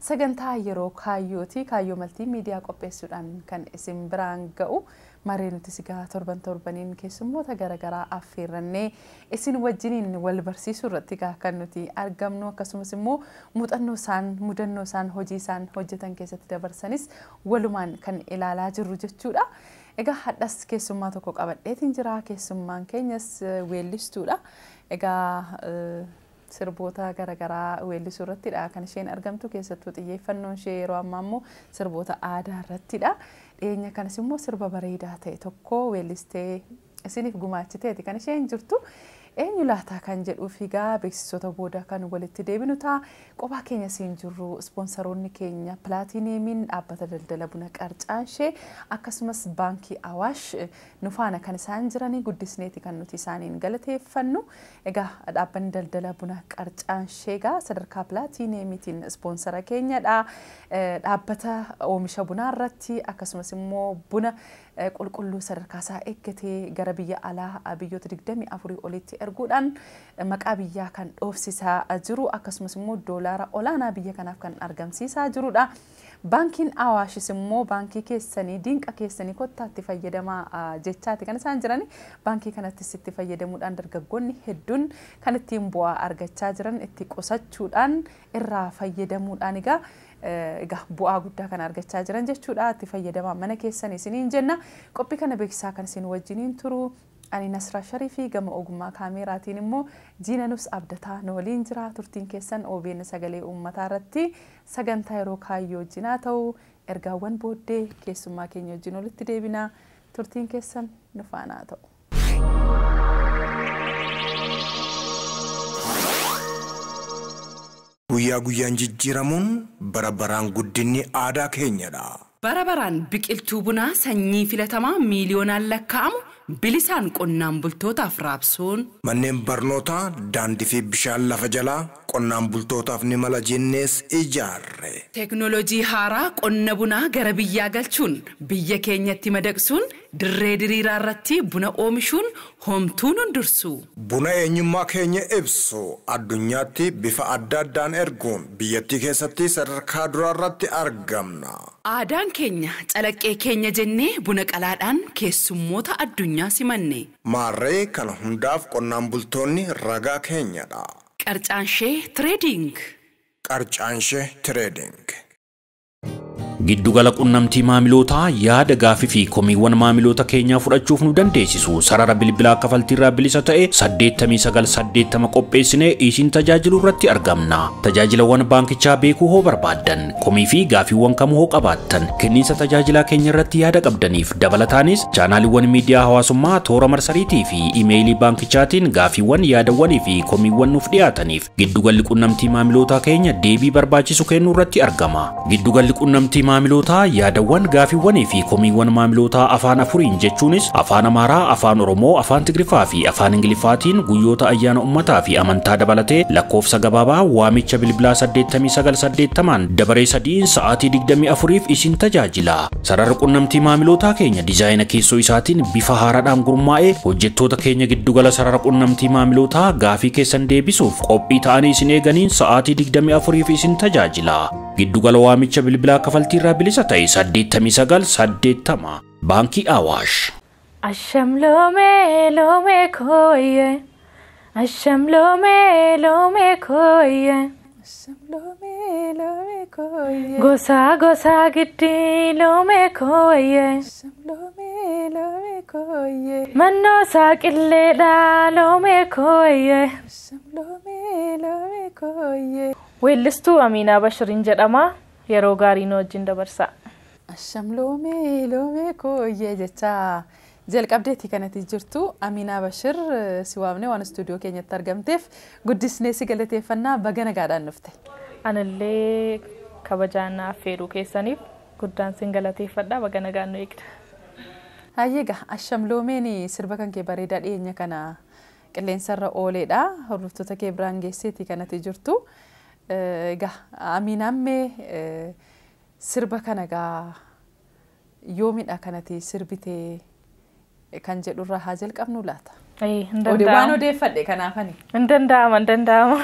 Sagantaa yeroo kaayyootii kaayyoo maltiimiidiyaa qopheessuudhaan kan isin biraan ga'u maree nuti sigaa torbaniin keessummoota garaagaraa affeerrannee isin wajjiniin wal barsiisuu irratti kan nuti argamnu akkasumas immoo mudannoo isaan hojii isaan hojjetan keessatti dabarsanis walumaan kan ilaalaa jirru jechuudha. Egaa hadhas keessummaa tokko qabadheetiin jira. Keessummaan keenyas weellistuudha. Egaa sirboota garaagaraa weellisuu irrattidha kan isheen argamtu keessattuu xiyyeeffannoon ishee yeroo ammaa immoo sirboota aadaa irrattidha. Dhiyeenya kanas immoo sirba bareedaa ta'e tokko weellistee isiniif gumaachiteeti kan isheen jirtu. Eenyu laataa kan jedhuu fiigaa beeksisoota booda kan walitti deebinu ta'a. Qophaa keenya siin jirru ispoonsaroonni keenya Pilaatineemiin dhaabbata daldala buna Qarcaanshee akkasumas baankii Awaash nu faana kan isaan jiranii guddisneeti kan nuti isaaniin galateeffannu. Egaa dhaabbanni daldala buna Qarcaanshee sadarkaa Pilaatineemiitiin ispoonsara keenyadha. Dhaabbata oomisha bunaa irratti akkasumas immoo buna qulqulluu sadarkaa isaa eeggatee gara biyya alaa biyyoota 24 olitti erguudhaan maqaa biyyaa kan dhoofsisaa jiru akkasumas immoo doolaara olaanaa biyya kanaaf kan argamsiisaa jirudha. Baankiin Awaashis immoo baankii keessanii dinqa keessanii kottaatti fayyadamaa jechaati kan isaan jirani. Baankii kanattis itti fayyadamuudhaan dargaggoonni hedduun kan ittiin bu'aa argachaa jiran itti qusachuudhaan irraa fayyadamuudhaan egaa bu'aa guddaa kan argachaa jiran jechuudha. Itti fayyadamaa mana keessanii isiniin jenna. Qophii kana beeksisaa kan isin wajjiniin turu ani Nasraa Shariifii gama ogummaa kaameraatiin immoo Jiinanus Abdataa nu waliin jira. Turtiin keessan OBN sagalee uummataa irratti sagantaa yeroo kaayyoo wajjinaa ta'u ergaawwan booddee keessummaa keenya wajjin walitti deebina. Turtiin keessan nu faana ta'u. Guyyaa guyyaan jijjiiramuun bara baraan guddinni aadaa keenyadha. Bara baraan biqiltuu bunaa sanyii filatamaa miiliyoonaan lakkaa'amu bilisaan qonnaan bultootaaf raabsuun manneen barnootaa daandii fi bishaan lafa jalaa qonnaan bultootaaf ni mala jennees ijaarre. Teknoolojii haaraa qonna bunaa gara biyyaa galchuun biyya keenyatti madaqsuun dirree diriiraa irratti buna oomishuun homtuun hundursu. Buna eenyummaa keenya ibsu addunyaatti bifa adda addaan erguun biyyattii keessatti sadarkaa duraa irratti argamna. Aadaan keenya calaqqee keenya jennee buna qalaadhaan keessummoota addunyaa simanne. Maarree kana hundaaf qonnaan bultoonni ragaa keenyadha. Qarcaanshee Trading. Qarcaanshee Trading. Giddugala qunnamtii maamilootaa yaada gaafii fi komiiwwan maamiloota keenyaa fudhachuuf nu dandeessisu sarara bilbilaa kafaltiirraa bilisa ta'e 8980 qopheessinee isin tajaajilu irratti argamna. Tajaajilawwan baankichaa beekuu hoo barbaaddan komii fi gaafiiwwan kamuu hoo qabaattan kenniinsa tajaajilaa keenya irratti yaada qabdaniif dabalataanis chaanaaliiwwan miidiyaa hawaasummaa toora marsariitii fi iimeeyilii baankichaatiin gaafiiwwan yaadawwanii fi komiiwwan nuuf dhiyaataniif giddugalli qunnamtii maamilootaa keenya deebii barbaachisu kennuu irratti argama. Giddugalli qunnamtii maamilootaa yaadawwan gaafiiwwanii fi komiiwwan maamilootaa afaan afuriin jechuunis afaan Amaaraa, afaan Oromoo, afaan Tigriffaa fi afaan Ingiliffaatiin guyyoota ayyaana uummataa fi amantaa dabalatee lakkoofsa gabaabaa waamicha bilbilaa 8980 dabaree 3 sa'aatii 24f isin tajaajila. Sarara qunnamtii maamilootaa keenya diizaayina keessoo isaatiin bifa haaraadhaan gurmaa'ee hojjettoota keenya giddugala sarara qunnamtii maamilootaa gaafii keessan deebisuuf qophii ta'anii isin eeganiin sa'aatii 24f isin tajaajila. Giddugala waamicha bilbilaa kafaltiirraa bilisa ta'e 8980 Baankii Awaash. Asham loome koye. Asham loome koye. Gosa giddi loome koye. Manno saaqilleedha loome koye. Weellistuu Aminaa Bashirin jedhama. Yeroo gaarii nu wajjin dabarsa. Asham loome koye jecha jalqabdeetii kanatti jirtu Aminaa Bashir si waamne waan stuudiyoo keenyatti argamteef guddisnee si galateeffannaa baga nagaadhaan dhufte. Anallee kabajaan affeeruu keessaniif guddaan sin galateeffadha baga nagaan nu eegda. Hayyeega asham loomeen sirba kan kee bareedaa dhiyeenya kana qilleensarra ooleedha. Hordoftoota kee biraan geesseetii kanatti jirtu. Egaa Aminaamee sirba kana gaa yoomidha kanatti sirbitee kan jedhurraa haa jalqabnu laata? Waan odeeffadhe kanaafani. Hin danda'ama.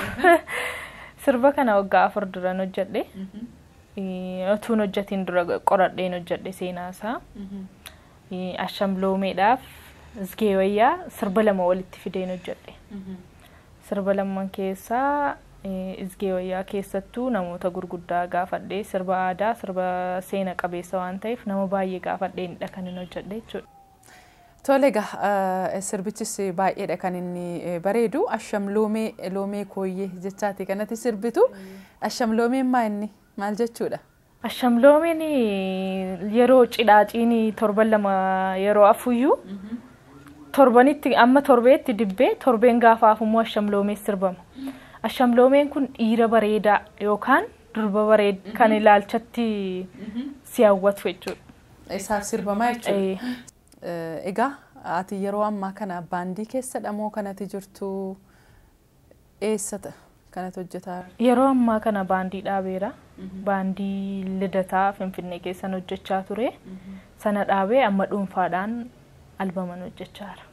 Sirba kana waggaa 4 duraan hojjedhe. Otuun hojjetiin dura qoradheen hojjedhe seenaasaa. Ashamloomeedhaaf Izgee Wayyaa sirba 2 walitti fideen hojjedhe. Sirba 2 keessaa Izgee Wayyaa keessattuu namoota gurguddaa gaafadhee sirba aadaa sirba seena qabeessa waan ta'eef nama baay'ee gaafadheenidha kan inni hojjedhe jechuudha. Tole egaa sirbichis baay'eedha kan inni bareedu. Ashamloomee kooyyee jechaati kanatti sirbitu. Ashamloomeen maal jechuudha? Ashamloomeen yeroo cidhaaciin 7 yeroo afuyyuu torbanitti amma torbeetti dibbee torbeen gaafa afummoo ashamloomee sirbama. Ashamloomeen kun dhiira bareedaa yookaan durba bareed kan ilaalchatti si hawwatu jechuudha. Isaaf sirbamaa jechuudha. Egaa ati yeroo ammaa kana baandii keessadha moo kanatti jirtu eessata kanatti hojjetaa? Yeroo ammaa kana baandii dhaabeera. Baandii Lidataa Finfinnee keessan hojjechaa ture. Sana dhaabee amma dhuunfaadhaan albaman hojjechaa jira.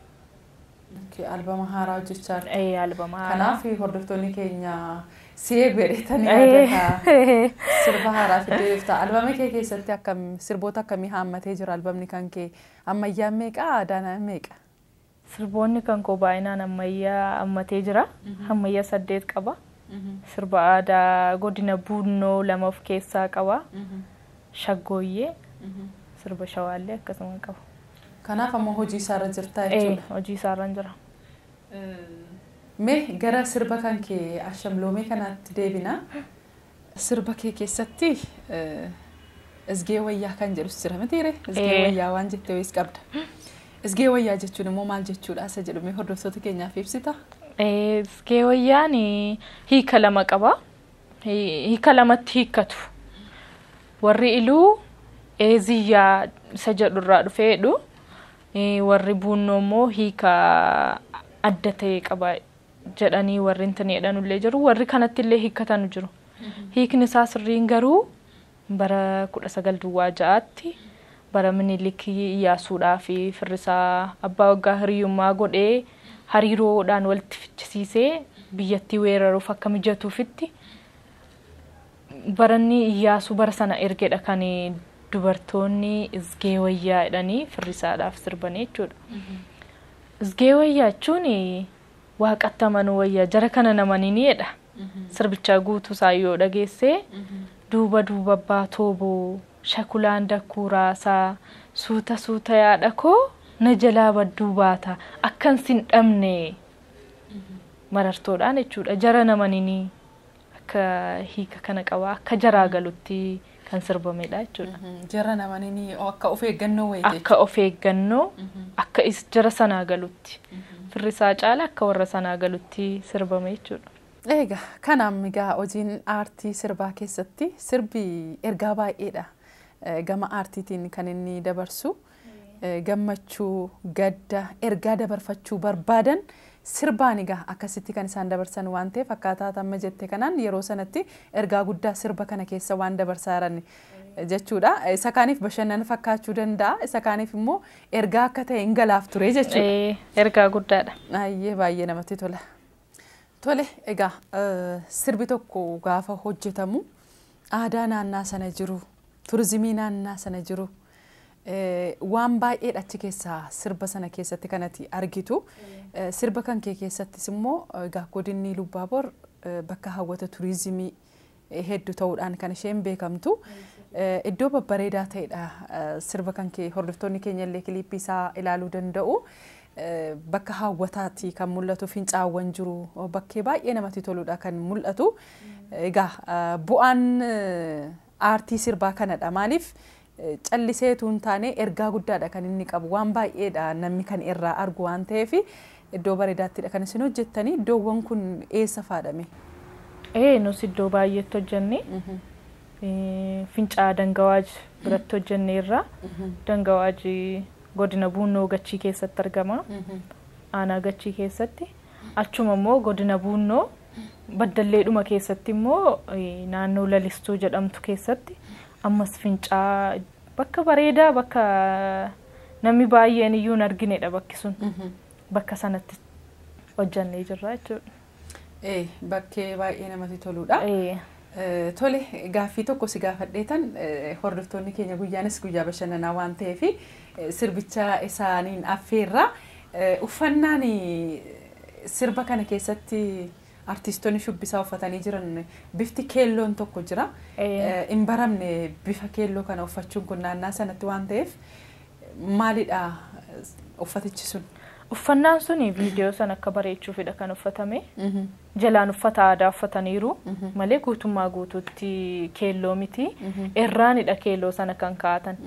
Albama haaraa hojjechaa jira. Albama haaraa. Kanaaf hordoftoonni keenya si eeggatanii yaadata. Sirba haaraa fiddeefta. Albama kee keessatti sirboota akkamii haammatee jira albamni kan kee? Ammayyaan meeqa aadaan meeqa? Sirboonni kan koo baay'inaan ammayyaa hammatee jira. Ammayyaa 8 qaba. Sirba aadaa godina Buunnoo 2 of keessaa qaba. Shaggooyyee sirba Shawaallee akkasuma qaba. Kanaaf ammoo hojii isaarra jirtaa jechuudha. Hojii isaarra jira. Mee gara sirba kan kee Ashamloomee kanaatti deebina. Sirba kee keessatti Izgee Wayyaa kan jedhus jira mitiire? Izgee Wayyaa waan jettee wayis qabda. Izgee Wayyaa jechuun immoo maal jechuudha? Isa jedhumee hordoftoota keenyaaf ibsita. Izgee Wayyaan hiika 2 qaba. Hiika 2tti hiikkatu. Warri iluu eeziyyaa isa jedhurraa dhufeedhu. Warri Buunnoo immoo hiika adda ta'e qaba jedhanii warri intani jedhanullee jiru. Warri kanatti illee hiikkatanu jiru. Hiikni isaa sirriin garuu bara 1906tti bara Minilik Iyyaasuudhaa fi Firrisaa abbaa waggaa hiriyummaa godhee hariiroodhaan walitti fichisiisee biyyattii weeraruuf akka mijatuufitti baranni Iyyaasuu bara sana ergedha kan dubartoonni Izgee Wayyaa jedhanii Firrisaadhaaf sirbanii jechuudha. Izgee Wayyaa jechuun waaqatti amanuu wayyaa jara kana namanii jedha. Sirbicha guutuu saayyoo dhageessee duuba abbaa tooboo shakulaan dakkuu raasaa suuta yaada koo na jalaa badduu baata akkan sin dhabne marartoodhaan jechuudha. Jara namanii akka hiika kana qaba akka jaraa galutti kan sirbamedha jechuudha. Jara namanii akka of eeggannoo wayite. Akka of eeggannoo akka jara sanaa galutti. Firrisaa caala akka warra sanaa galutti sirbame jechuudha. Egaa kanaaf egaa hojiin aartii sirbaa keessatti sirbi ergaa baay'eedha. Gama aartiitiin kan inni dabarsu gammachuu gadda ergaa dabarfachuu barbaadan sirbaan egaa akkasitti kan isaan dabarsan waan ta'eef akkaataa amma jette kanaan yeroo sanatti ergaa guddaa sirba kana keessa waan dabarsaa jiran jechuudha. Isa kaaniif bashannana fakkaachuu danda'a. Isa kaaniif immoo ergaa akka ta'e hin galaaf ture jechuudha. Ergaa guddaadha. Baay'ee namatti tola. Tole egaa sirbi tokko gaafa hojjetamu aadaa naannaa sana jiru turizimii naannaa sana jiru waan baay'ee achi keessaa sirba sana keessatti kanatti argitu. Sirba kan kee keessattis immoo egaa godinni Lubbaaboor bakka hawwata turizimii hedduu ta'uudhaan kan isheen beekamtu. Iddoo babbareedaa ta'edha. Sirba kan kee hordoftoonni keenya illee kiliippii isaa ilaaluu danda'u. Bakka hawwataatti kan mul'atu fincaawwan jiru bakkee baay'ee namatti toludha kan mul'atu. Egaa bu'aan aartii sirbaa kanadha. Maaliif calliseetu hin taane ergaa guddaadha kan inni qabu. Waan baay'eedha namni kan irraa argu waan ta'eef iddoo bareedaattidha kan isin hojjettanii. Iddoowwan kun eessa faadhame? Nus iddoo baay'eetti hojjenne. Fincaa Dangawaaj biratti hojjenneerra. Dangawaaj godina Buunnoo Gachii keessatti argama. Aanaa Gachii keessatti. Achuma immoo godina Buunnoo Baddalleedhuma keessatti immoo naannoo Lalistuu jedhamtu keessatti ammas fincaa bakka bareedaa bakka namni baay'een iyyuu hin arginedha bakki sun. Bakka sanatti hojjannee jirra jechuudha. Bakkee baay'ee namatti toludha. Tole gaaffii tokko si gaafadheetan hordoftoonni keenya guyyaanis guyyaa bashannanaa waan ta'eef sirbicha isaaniin affeerra. Uffannaan sirba kana keessatti artistoonni shubbisaa uffatanii jiran bifti keelloon tokko jira. Hin baramne bifa keelloo kana uffachuun kun naannaa sanatti waan ta'eef maalidha uffatichi sun? Uffannaan suni viidiyoo sana akka bareechuufidha kan uffatame. Jalaan uffata aadaa uffataniiru malee guutummaa guutuutti keelloo miti. Irraanidha keelloo sana kan kaa'atan.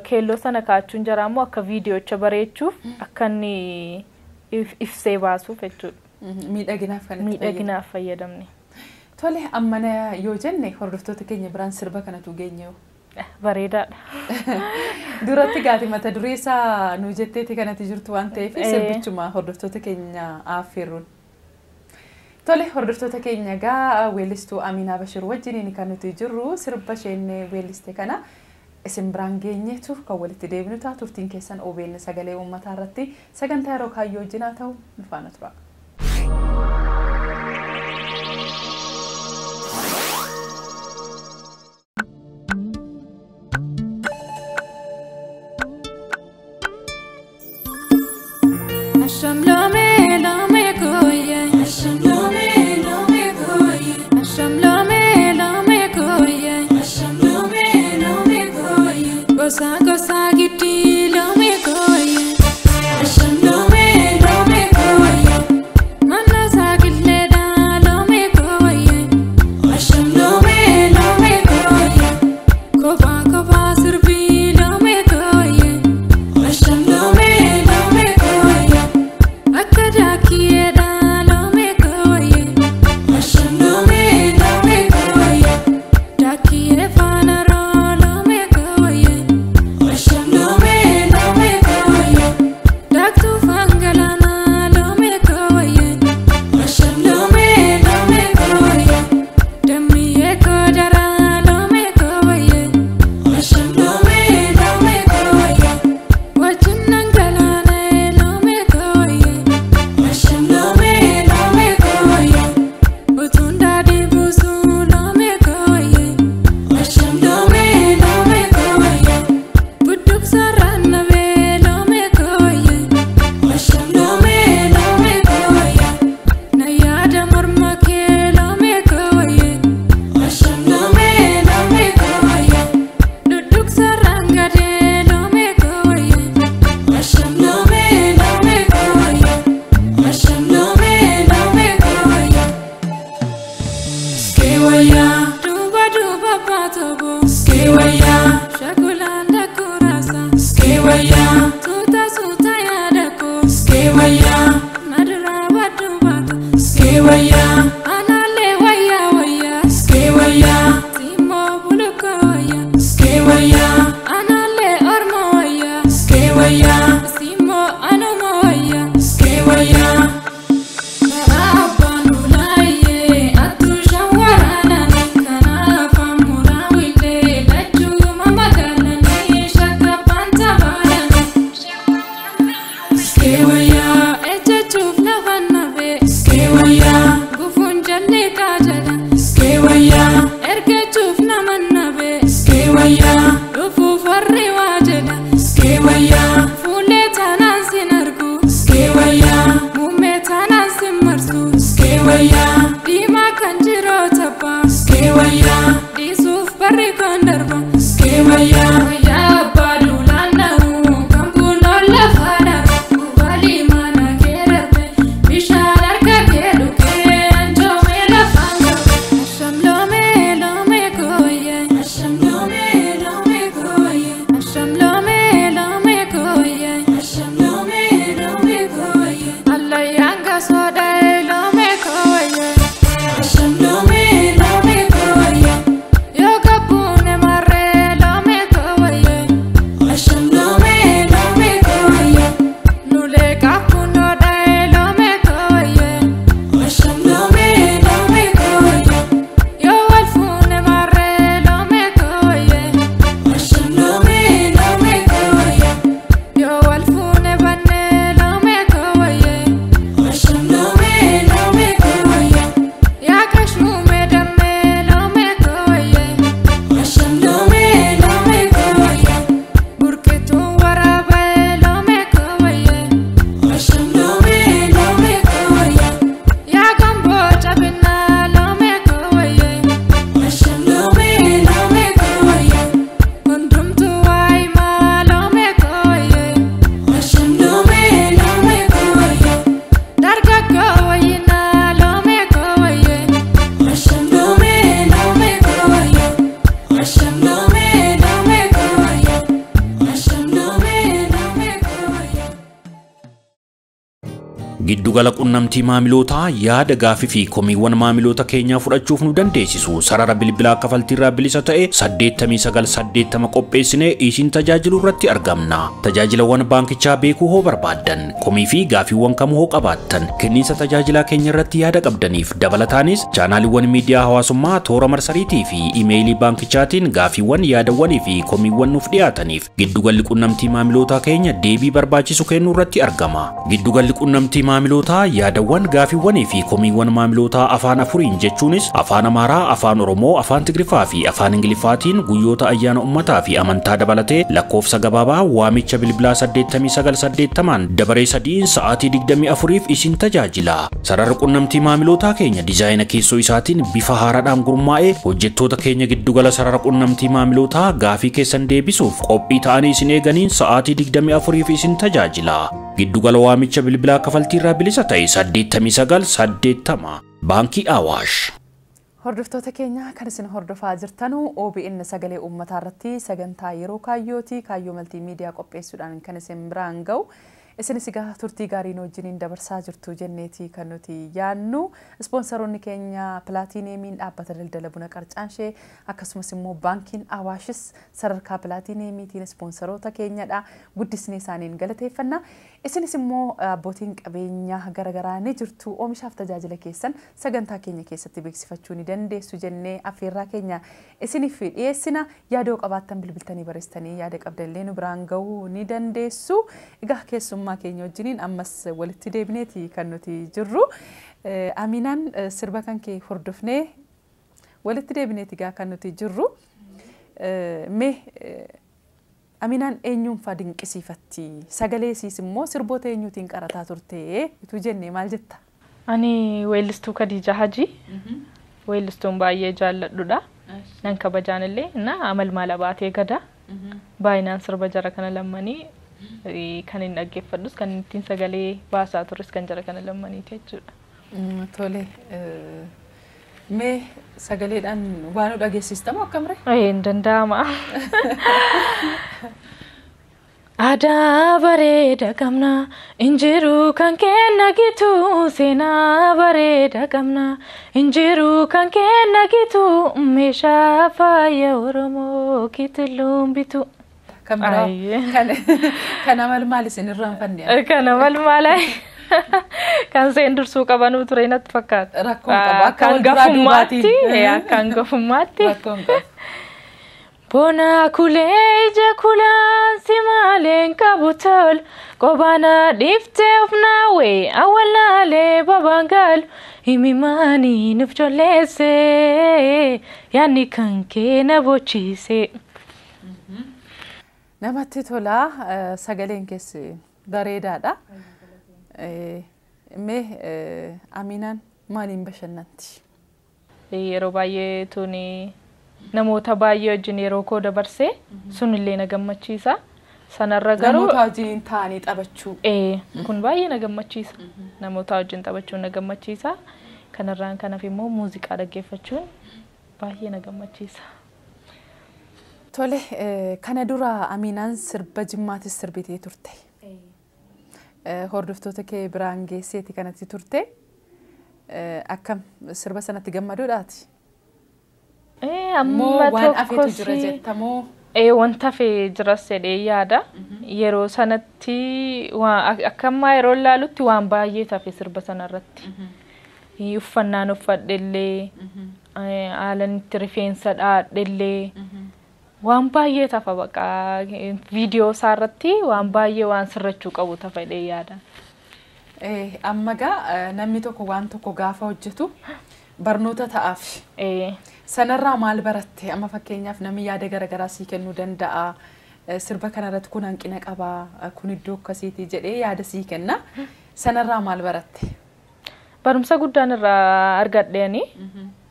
Keelloo sana kaa'achuun jara immoo akka viidiyoocha bareechuuf akka inni ibsee baasuuf jechuudha. Miidhaginaaf fayyadamne. Tole ammana yoo jenne hordoftoota keenya biraan sirba kanatu geenye yoo. Bareedaadha. Duratti gaati mata duree isaa nu jetteeti kanatti jirtu waan ta'eef sirbichuma hordoftoota keenya affeeruun. Tole hordoftoota keenya gaa weellistuu Aminaa Bashir wajjiniin kan nuti jirru sirba isheen weelliste kana isin biraan geenyeetu kan walitti deebinu ta'a turtiin keessan OBN sagalee uummataa irratti sagantaa yeroo kaayyoo wajjinaa ta'u nu faana tura. Giddugala qunnamtii maamilootaa yaada gaafii fi komiiwwan maamiloota keenyaa fudhachuuf nu dandeessisu sarara bilbilaa kafaltiirraa bilisa ta'e 8980 qopheessinee isin tajaajilu irratti argamna. Tajaajilawwan baankichaa beekuu hoo barbaaddan komii fi gaafiiwwan kamuu hoo qabaattan kenniinsa tajaajilaa keenya irratti yaada qabdaniif dabalataanis chaanaaliiwwan miidiyaa hawaasummaa toora marsariitii fi iimeeyilii baankichaatiin gaafiiwwan yaadawwanii fi komiiwwan nuuf dhiyaataniif giddugalli qunnamtii maamilootaa keenya deebii barbaachisu kennuu irratti argama. Giddugalli qunnamtii maamilootaa yaadawwan gaafiiwwanii fi komiiwwan maamilootaa afaan afuriin jechuunis afaan Amaaraa, afaan Oromoo, afaan Tigriffaa fi afaan Ingiliffaatiin guyyoota ayyaana ummataa fi amantaa dabalatee lakkoofsa gabaabaa waamicha bilbilaa 8980 dabaree 3 sa'aatii 24f isin tajaajila. Sarara qunnamtii maamilootaa keenya dizaayina keessoo isaatiin bifa haaraadhaan gurmaa'ee hojjettoota keenya giddugala sarara qunnamtii maamilootaa gaafii keessan deebisuuf qophii ta'anii isin eeganiin sa'aatii 24f isin tajaajila. Giddugala waamicha bilbilaa kafaltiirraa bilisa ta'e 8980 Baankii Awaash. Hordoftoota keenya kan isin hordofaa jirtanu OBN sagalee uummataa irratti sagantaa yeroo kaayyooti kaayyoo maltiimiidiyaa qopheessuudhaan kan isin biraan ga'u. Isin sigaa turtii gaariin wajjiniin dabarsaa jirtu jenneetii kan nuti yaannu ispoonsaroonni keenya Pilaatineemiin dhaabbata daldala buna qarcaanshee akkasumas immoo baankiin Awaashis sadarkaa Pilaatineemiitiin ispoonsaroota keenyadha guddisni isaaniin galateeffanna. Isinis immoo abbootiin qabeenyaa garaagaraa ni jirtu oomishaaf tajaajila keessan sagantaa keenya keessatti beeksifachuu ni dandeessu jennee affeerraa keenya isiniif dhiyeessina. Yaadoo qabaattan bilbiltanii barreessitanii yaada qabdallee nu biraan ga'uu ni dandeessu. Egaa keessummaa keenya wajjiniin ammas walitti deebineeti kan nuti jirru. Aminaan sirba kan kee hordofnee walitti deebineeti gaa kan nuti jirru. Aminaan eenyuunfaa dinqisiifatti sagalee siis immoo sirboota eenyuutiin qarataa turte utuu jennee maal jetta? Ani weellistuu Khadija Haji. Weellistuun baay'ee jaalladhudha. Nan kabajaan illee na amal maala baatee gada. Baay'inaan sirba jara kana lammanii kan hin dhaggeeffadhus kan ittiin sagalee baasaa turres kan jara kana lammaniiti jechuudha. Tole. Mee sagaleedhaan waan dhageessistamu akkamre? Hin danda'ama. Aadaa bareeda qabna injiru kan kenna gitu seenaa bareeda qabna injiru kan kenna gitu meeshaa faaya Oromoo kitulluun bitu. Kan amal maal isin irraanfanne? Kan amal maalaa? Kan seen dursuu qabanu ture natti fakkaata. Rakkoon qaba. Kan gafummaatti. Kan gafummaatti. Rakkoon qaba. Bona kulee ija kulaan si maaleen qabu tol qobana dhiftee of naawee awwaalaalee babangaal himimaanii nuuf jolleesse yaanni kan kee na bochiise. Namatti tola sagaleen keessi bareedaadha. Mee Aminaan maaliin bashannanti? Yeroo baay'ee tuni namoota baay'ee wajjin yeroo koo dabarsee sunillee na gammachiisa. Sanarra garuu namoota wajjin taa'anii taphachuu. Kun baay'ee na gammachiisa. Namoota wajjin taphachuun na gammachiisa. Kanarraan kanaaf immoo muuziqaa dhaggeeffachuun baay'ee na gammachiisa. Tole kana dura Aminaan sirba Jimmaatis sirbitee turte. Hordoftoota kee biraan geesseeti kanatti turte. Akkam sirba sanatti gammaduudhaati? Amma waan afeetu jira jettamoo? Wanta fee jiras jedhee yaada. Yeroo sanatti akkammaa yeroo ilaalutti waan baay'ee tafe sirba sanarratti. Uffannaan uffadhellee, haalan itti rifeensa dhaadhellee. Waan baay'ee tafa baqa viidiyoo isaarratti waan baay'ee waan sirrachuu qabu tafadhee yaada. Amma gaa namni tokko waan tokko gaafa hojjetu barnoota ta'aaf. Sanarraa maal baratte? Amma fakkeenyaaf namni yaada garaagaraa sii kennuu danda'a. Sirba kanarratti kun hanqina qaba, kun iddoo akkasiiti jedhee yaada sii kenna. Sanarraa maal baratte? Barumsa guddaan irraa argadheeni.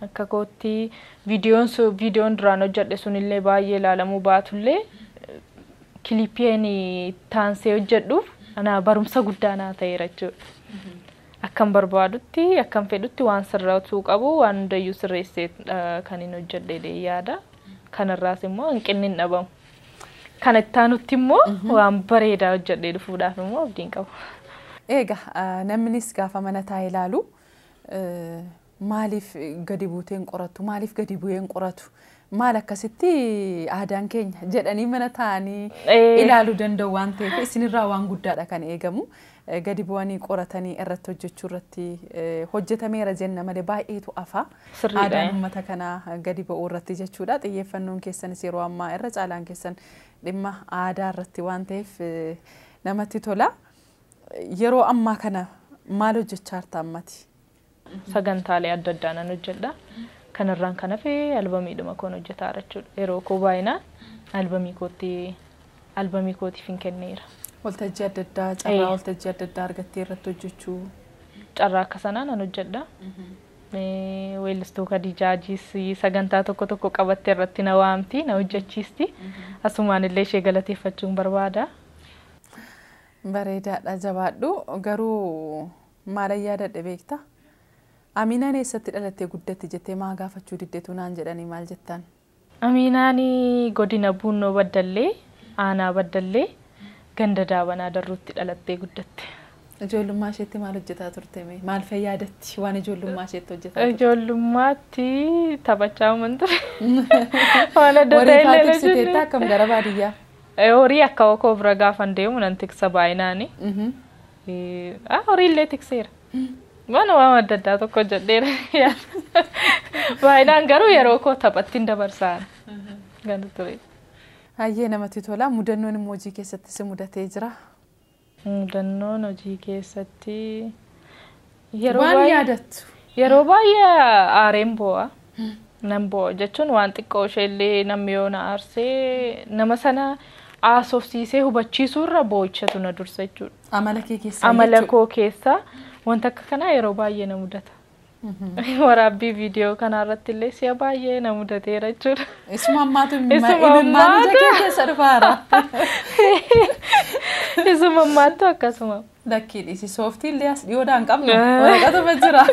Akka kootti viidiyoon duraan hojjedhe sunillee baay'ee ilaalamuu baatullee kiliipiin taansee hojjedhuuf ana barumsa guddaa naa ta'eera jechuudha. Akkam barbaadutti akkam fedhutti waan sirraatu qabu waan hundayyuu sirreessee kan hin hojjedhe yaada. Kanarraas immoo hanqinni hin dhabamu. Kan itti aanutti immoo waan bareedaa hojjedhee dhufuudhaaf immoo abdiin qabu. Egaa namnis gaafa mana taa'ee ilaalu maaliif gadi buuteen qoratu maaliif gadi bu'een qoratu maal akkasitti aadaan keenya jedhanii mana taa'anii ilaaluu danda'u waan ta'eef isinirraa waan guddaadha kan eegamu. Gadi bu'anii qoratanii irratti hojjechuu irratti hojjetameera jenna malee baay'eetu afa aadaan uummata kanaa gadi ba'uu irratti jechuudha. Xiyyeeffannoon keessanis yeroo ammaa irra caalaan keessan dhimma aadaa irratti waan ta'eef namatti tola. Yeroo ammaa kana maal hojjechaa jirta ammati? Sagantaalee adda addaa nan hojjedha. Kanarraan kan hafe albamiidhuma koon hojjetaa jechuudha. Yeroo koo baay'inaan albamii kootiif hin kenneera. Waltajjii adda addaa carraa waltajjii adda addaa argattee irratti hojjechuu carraa akka sanaa nan hojjedha. Weellistuu Khadijaajis sagantaa tokko qabattee irratti na waamti na hojjechiisti. Asumaan illee ishee galateeffachuun barbaada. Bareedaadha jabaadhu garuu maal yaadadhe beektaa? Aminaan eessatti dhalattee guddatte jettee maa gaafachuu diddeetu naan jedhanii maal jettaan? Aminaan godina Buunnoo Baddallee aanaa Baddallee ganda Daabanaa Darruutti dhalattee guddatte. Ijoollummaa isheetti maal hojjetaa turte mee? Maal fayyadatti waan ijoollummaa isheetti hojjetaa turte? Ijoollummaatti taphachaa uuman ture. Waan adda ta'e illee tiksiteetta akkam gara baadiyyaa? Horii akka koo bira gaafan deemu nan tiksa baay'inaani. Horii illee tikseera. Waan adda addaa tokko jedheera. Baay'inaan garuu yeroo koo taphattiin dabarsaan ganda ture. Hayyee namatti tola. Mudannoon immoo hojii keessatti si mudatee jira? Mudannoon hojii keessatti waan yaadattu? Yeroo baay'ee aareen boo'a. Nan boo'a jechuun waan xiqqoo isheellee namni yoo na aarsee nama sana haasofsiisee hubachiisuurra boo'ichatu na dursa jechuudha. Amala kee keessaa? Amala koo keessaa wanta akka kanaa yeroo baay'ee na mudata. Waraabbii viidiyoo kanarratti illee si'a baay'ee na mudateera jechuudha. Isuma ammaatu imimmaan ija kee keessa dhufaara. Isuma ammaatu akkasuma. Lakkiin isi sooftii illee as dhiyoodhaan qabnu waraqatuma jira.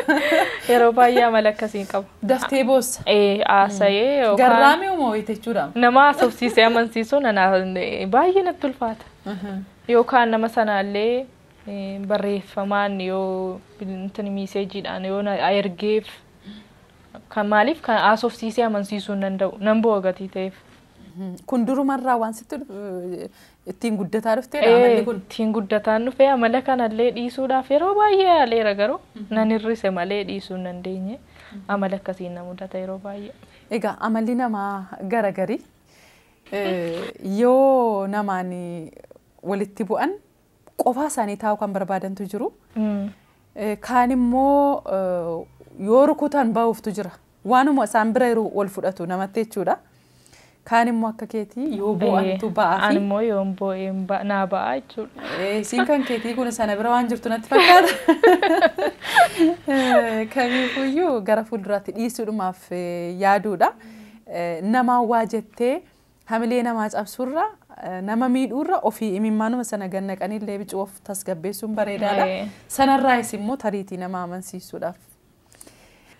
Yeroo baay'ee amala akkasii qaba. Daftee boossa? Haasa'ee yookaan garraamii uumoo jechuudha. nama haasofsiisee amansiisuu baay'ee natti ulfaata. Yookaan nama sanaallee barreeffamaan yoo miiseejiidhaan yoo na ergeef kan maaliif kan haasofsiisee amansiisuu hin danda'u nan boo'a gatii ta'eef. Kun durumarraa waan sitti ittiin guddataa dhufteedha amalli kun? Ittiin guddataan dhufee amala kanallee dhiisuudhaaf yeroo baay'ee yaaleera garuu nan hir'ise malee dhiisuu hin dandeenye. Amala akkasiin na mudata yeroo baay'ee. Egaa amalli namaa garagarii yoo namaan walitti bu'an qofaa isaanii taa'uu kan barbaadantu jiru. Kaan immoo yoo rukutan ba'uuftu jira. Waanuma isaan bira yeroo wal fudhatu namatti jechuudha. Kaan immoo akka keetii yoo bo'antu ba'aa fi ani immoo yoo bo'een naa ba'aa jechuudha. Siin kan keetii kun sana bira waan jirtu natti fakkaata. Kamiifuyyuu gara fuulduraatti dhiisuudhumaaf yaaduudha. Namaa waa jettee hamilee namaa cabsurra nama miidhuurra ofii imimmaanuma sana gannaqanillee bicuu of tasgabbeessuun bareedaadha. Sanarraayis immoo tariitii nama amansiisuudhaaf.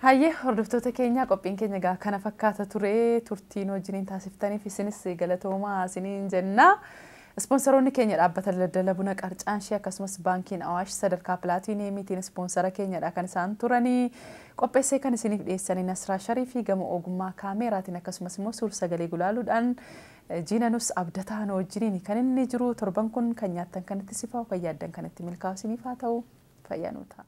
Hayyee hordoftoota keenya qophiin keenya egaa kana fakkaata ture turtiin wajjiniin taasiftaniif isinis galatoomaa isiniin jenna. Ispoonsaroonni keenya dhaabbata daldala buna Qarcaanshii akkasumas baankiin Awaash sadarkaa pilaatiineemiitiin ispoonsara keenyadha kan isaan turanii. Qopheessee kan isiniif dhiyeessanii Nasraa Shariifii gama ogummaa kaameraatiin akkasumas immoo suur sagalee gulaaluudhaan Jiinanus Abdataa wajjiniin kan inni jiru torban kun kan nyaattan kanatti sifaa'u kan yaaddan kanatti milkaa'u isiniif haa ta'u fayyaa nuu ta'a.